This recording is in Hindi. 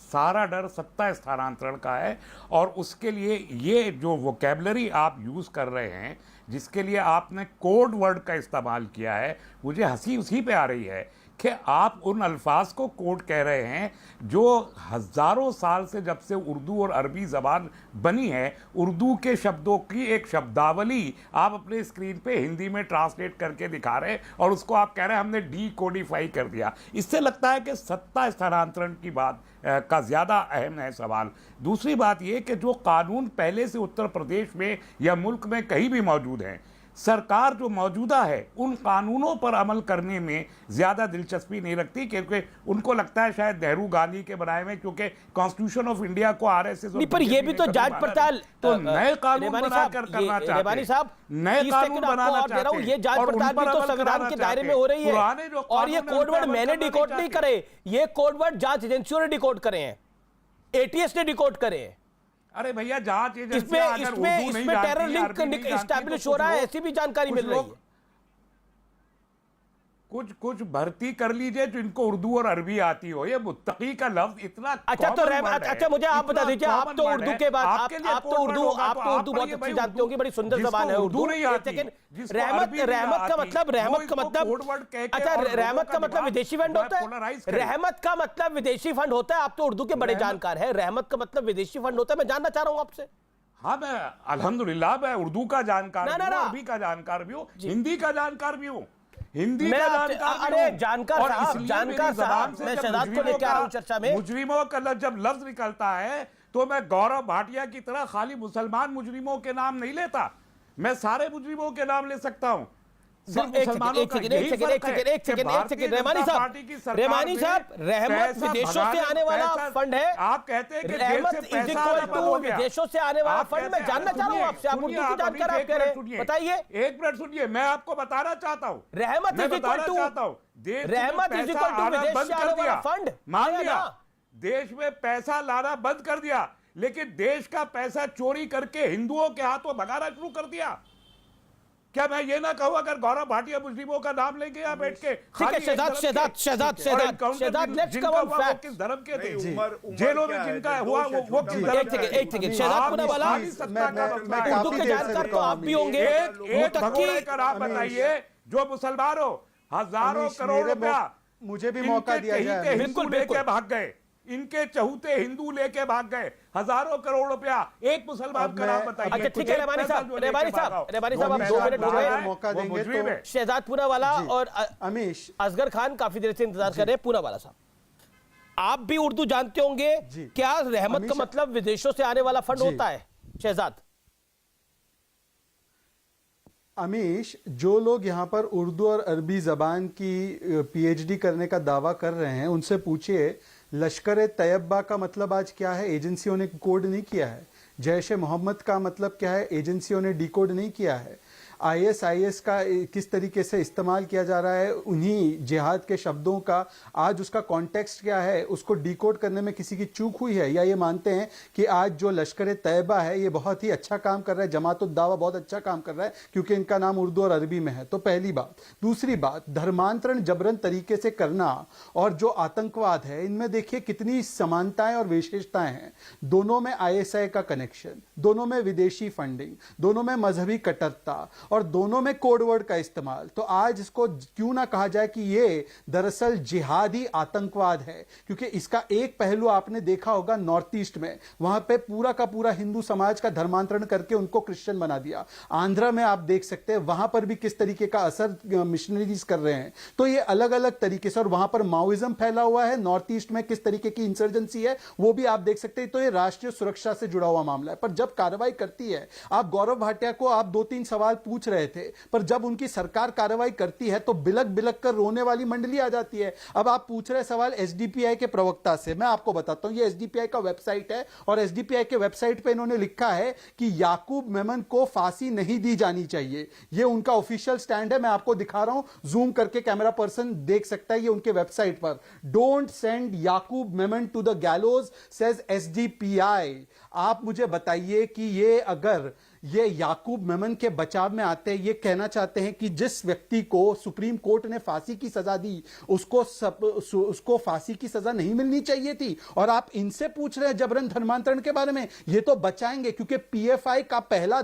सारा डर सत्ता स्थानांतरण का है। और उसके लिए ये जो वोकैबुलरी आप यूज़ कर रहे हैं, जिसके लिए आपने कोड वर्ड का इस्तेमाल किया है, मुझे हंसी उसी पे आ रही है कि आप उन अल्फाज को कोड कह रहे हैं जो हज़ारों साल से, जब से उर्दू और अरबी ज़बान बनी है, उर्दू के शब्दों की एक शब्दावली आप अपने स्क्रीन पे हिंदी में ट्रांसलेट करके दिखा रहे हैं और उसको आप कह रहे हैं हमने डी कोडिफाई कर दिया। इससे लगता है कि सत्ता स्थानांतरण की बात का ज़्यादा अहम है सवाल। दूसरी बात यह कि जो कानून पहले से उत्तर प्रदेश में या मुल्क में कहीं भी मौजूद हैं, सरकार जो मौजूदा है उन कानूनों पर अमल करने में ज़्यादा दिलचस्पी नहीं रखती, क्योंकि उनको लगता है शायद नेहरू गांधी के बनाए में, क्योंकि कॉन्स्टिट्यूशन ऑफ इंडिया को आरएसएस नहीं, पर ये भी तो जांच पड़ताल तो नए कानून बनाकर करना चाहते हैं, नए कानून बनाना चाहते हैं। ये जांच पड़ताल भी तो संविधान के दायरे में हो रही है। और ये कोडवर्ड मैंने डिकोड नहीं करे, ये कोडवर्ड जांच एजेंसियों ने डिकोड करे हैं, एटीएस ने डिकोड करे हैं। अरे भैया, जांच एजेंसी इसमें टेरर लिंक एस्टैब्लिश हो रहा है, ऐसी भी जानकारी मिल रही है। कुछ भर्ती कर लीजिए जो इनको उर्दू और अरबी आती हो। ये मुत्तकी का लफ्ज इतना अच्छा, तो अच्छा मुझे आप बता दीजिए, आप तो उर्दू के बाद आप तो उर्दू बहुत अच्छी जानते होंगे, बड़ी सुंदर जबान है उर्दू। रहमत का मतलब अच्छा, रहमत का मतलब विदेशी फंड होता है? रहमत का मतलब विदेशी फंड होता है? आप तो उर्दू के बड़े जानकार हैं। रहमत का मतलब विदेशी फंड होता है? मैं जानना चाह रहा हूं आपसे। हाँ, मैं अल्हम्दुलिल्लाह मैं उर्दू का जानकार भी हूं, अरबी का जानकार भी हूं, हिंदी का जानकार भी हूं। हिंदी का जानकार साहब, मैं शहजाद को लेकर आ रहा हूं चर्चा में। मुजरिमों का जब लफ्ज निकलता है तो मैं गौरव भाटिया की तरह खाली मुसलमान मुजरिमों के नाम नहीं लेता, मैं सारे मुजरिमों के नाम ले सकता हूं। रेमानी साहब, रहमत विदेशों से आने वाला फंड है। आप कहते हैं कि रहमत इज इक्वल टू विदेशों से आने वाला फंड। मैं जानना चाह रहा हूं आपसे, आप उर्दू की जानकार आप कह रहे हैं, बताइए। एक मिनट सुनिए, मैं आपको बताना चाहता हूं। रहमत इज इक्वल टू विदेश से आने वाला फंड। मान लिया देश में पैसा लाना बंद कर दिया, लेकिन देश का पैसा चोरी करके हिंदुओं के हाथों भगाना शुरू कर दिया। क्या मैं ये ना कहूं अगर गौरव भाटिया मुस्लिमों का नाम लेंगे या बैठ के? ठीक है, Shahzad let's come on fact. किस धर्म के थे, जेलों में जिनका हुआ वो किस धर्म के थे? एक सेकंड, शहजाद पूनावाला, उर्दू के जानकार तो आप भी होंगे। एक आप बताइए, जो मुसलमान हो, हजारों करोड़ रुपया मुझे भी मौका दिया जाए, बिल्कुल लेके भाग गए, इनके चहुते हिंदू लेके भाग गए हजारों करोड़ रुपया। एक मुसलमान का नाम बताइए। अच्छा ठीक है, रेमानी साहब आप 2 मिनट हो गए, मौका देंगे तो। शहजाद पूनावाला और अमीश असगर खान काफी देर से इंतजार कर रहे हैं। पूनावाला साहब, आप भी उर्दू जानते होंगे, क्या रहमत का मतलब विदेशों से आने वाला फंड होता है? शहजाद। अमीश, जो लोग यहाँ पर उर्दू और अरबी जबान की पीएचडी करने का दावा कर रहे हैं, उनसे पूछिए लश्कर तैयबा का मतलब आज क्या है? एजेंसियों ने कोड नहीं किया है। जैश ए मोहम्मद का मतलब क्या है? एजेंसियों ने डिकोड नहीं किया है। आईएसआईएस का किस तरीके से इस्तेमाल किया जा रहा है, उन्हीं जिहाद के शब्दों का आज उसका कॉन्टेक्स्ट क्या है, उसको डिकोड करने में किसी की चूक हुई है? या ये मानते हैं कि आज जो लश्कर तैयबा है ये बहुत ही अच्छा काम कर रहा है, जमातुद दावा बहुत अच्छा काम कर रहा है क्योंकि इनका नाम उर्दू और अरबी में है? तो पहली बात। दूसरी बात, धर्मांतरण जबरन तरीके से करना और जो आतंकवाद है, इनमें देखिए कितनी समानताएं और विशेषताएं हैं। दोनों में आईएसआई का कनेक्शन, दोनों में विदेशी फंडिंग, दोनों में मजहबी कट्टरता और दोनों में कोड वर्ड का इस्तेमाल। तो आज इसको क्यों ना कहा जाए कि ये दरअसल जिहादी आतंकवाद है, क्योंकि इसका एक पहलू आपने देखा होगा नॉर्थ ईस्ट में, वहां पे पूरा का पूरा हिंदू समाज का धर्मांतरण करके उनको क्रिश्चियन बना दिया। आंध्र में आप देख सकते हैं वहां पर भी किस तरीके का असर मिशनरीज कर रहे हैं। तो ये अलग अलग तरीके से, और वहां पर माओइज्म फैला हुआ है, नॉर्थ ईस्ट में किस तरीके की इंसर्जेंसी है वो भी आप देख सकते हैं। तो ये राष्ट्रीय सुरक्षा से जुड़ा हुआ मामला है। पर जब कार्रवाई करती है, आप गौरव भाटिया को आप 2-3 सवाल पूछ रहे थे, पर जब उनकी सरकार कार्रवाई करती है तो बिलक बिलक कर रोने वाली मंडली आ जाती है। अब आप पूछ रहे सवाल एसडीपीआई के प्रवक्ता से, मैं आपको बताता हूं, ये एसडीपीआई का वेबसाइट है और एसडीपीआई के वेबसाइट पे इन्होंने लिखा है कि याकूब मेमन को फांसी नहीं दी जानी चाहिए। ये उनका ऑफिशियल स्टैंड है, मैं आपको दिखा रहा हूं, जूम करके कैमरा पर्सन देख सकता है, ये उनके वेबसाइट पर। Don't send Yakub Memon to the gallows says SDPI. आप मुझे बताइए कि ये अगर ये याकूब मेमन के बचाव में आते हैं, ये कहना चाहते हैं कि जिस व्यक्ति को सुप्रीम कोर्ट ने फांसी की सजा दी उसको फांसी की सजा नहीं मिलनी चाहिए थी, और आप इनसे पूछ रहे हैं जबरन धर्मांतरण के बारे में। ये तो बचाएंगे क्योंकि पीएफआई का पहला